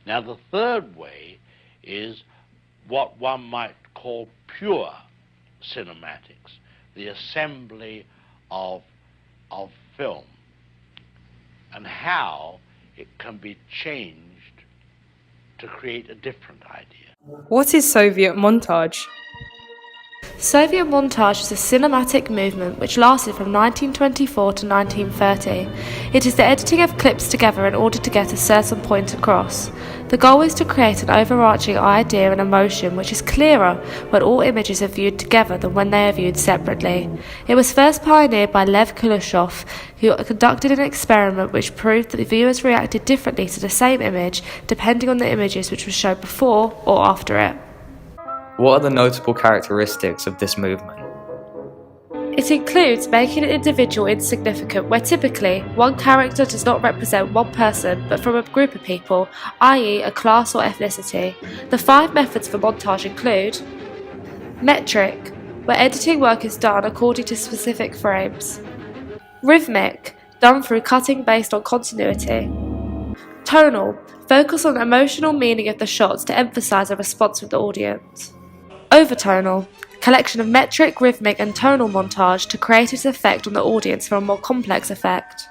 Now, the third way is what one might call pure cinematics, the assembly of film, and how it can be changed to create a different idea. What is Soviet montage? Soviet montage is a cinematic movement which lasted from 1924 to 1930. It is the editing of clips together in order to get a certain point across. The goal is to create an overarching idea and emotion which is clearer when all images are viewed together than when they are viewed separately. It was first pioneered by Lev Kuleshov, who conducted an experiment which proved that the viewers reacted differently to the same image depending on the images which were shown before or after it. What are the notable characteristics of this movement? It includes making an individual insignificant, where typically one character does not represent one person but from a group of people, i.e. a class or ethnicity. The 5 methods for montage include metric, where editing work is done according to specific frames. Rhythmic, done through cutting based on continuity. Tonal, focus on the emotional meaning of the shots to emphasize a response from the audience. Overtonal, collection of metric, rhythmic and tonal montage to create its effect on the audience for a more complex effect.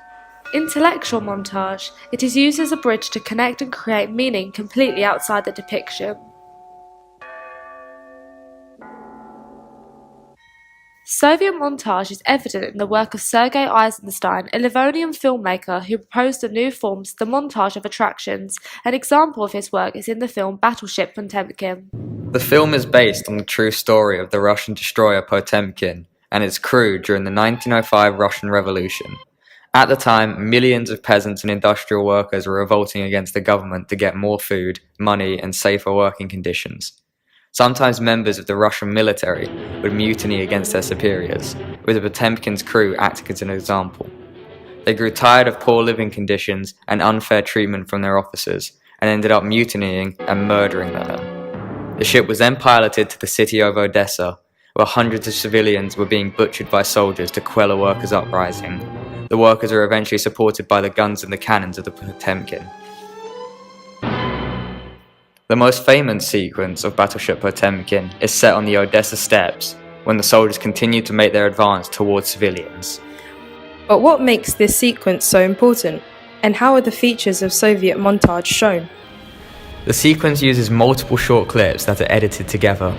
Intellectual montage, it is used as a bridge to connect and create meaning completely outside the depiction. Soviet montage is evident in the work of Sergei Eisenstein, a Livonian filmmaker who proposed a new form, the montage of attractions. An example of his work is in the film Battleship Potemkin. The film is based on the true story of the Russian destroyer Potemkin and its crew during the 1905 Russian Revolution. At the time, millions of peasants and industrial workers were revolting against the government to get more food, money, and safer working conditions. Sometimes members of the Russian military would mutiny against their superiors, with the Potemkin's crew acting as an example. They grew tired of poor living conditions and unfair treatment from their officers, and ended up mutinying and murdering them. The ship was then piloted to the city of Odessa, where hundreds of civilians were being butchered by soldiers to quell a workers' uprising. The workers were eventually supported by the guns and the cannons of the Potemkin. The most famous sequence of Battleship Potemkin is set on the Odessa steppes, when the soldiers continue to make their advance towards civilians. But what makes this sequence so important, and how are the features of Soviet montage shown? The sequence uses multiple short clips that are edited together.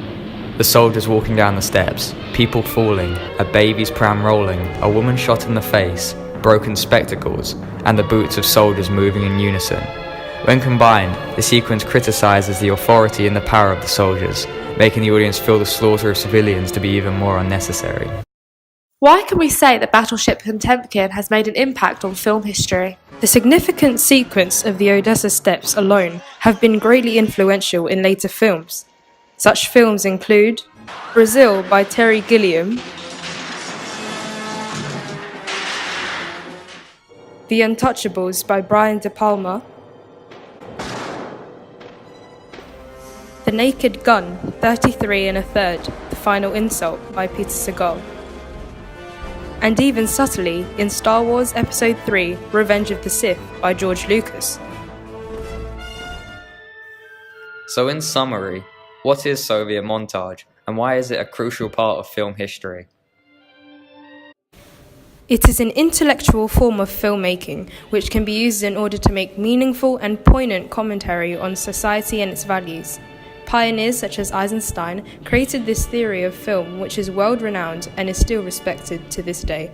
The soldiers walking down the steps, people falling, a baby's pram rolling, a woman shot in the face, broken spectacles, and the boots of soldiers moving in unison. When combined, the sequence criticizes the authority and the power of the soldiers, making the audience feel the slaughter of civilians to be even more unnecessary. Why can we say that Battleship Potemkin has made an impact on film history? The significant sequence of the Odessa steppes alone have been greatly influential in later films. Such films include Brazil by Terry Gilliam, The Untouchables by Brian De Palma, The Naked Gun, 33 1/3, The Final Insult by Peter Segal. And even subtly in Star Wars Episode 3, Revenge of the Sith by George Lucas. So in summary, what is Soviet montage, and why is it a crucial part of film history? It is an intellectual form of filmmaking which can be used in order to make meaningful and poignant commentary on society and its values. Pioneers such as Eisenstein created this theory of film which is world-renowned and is still respected to this day.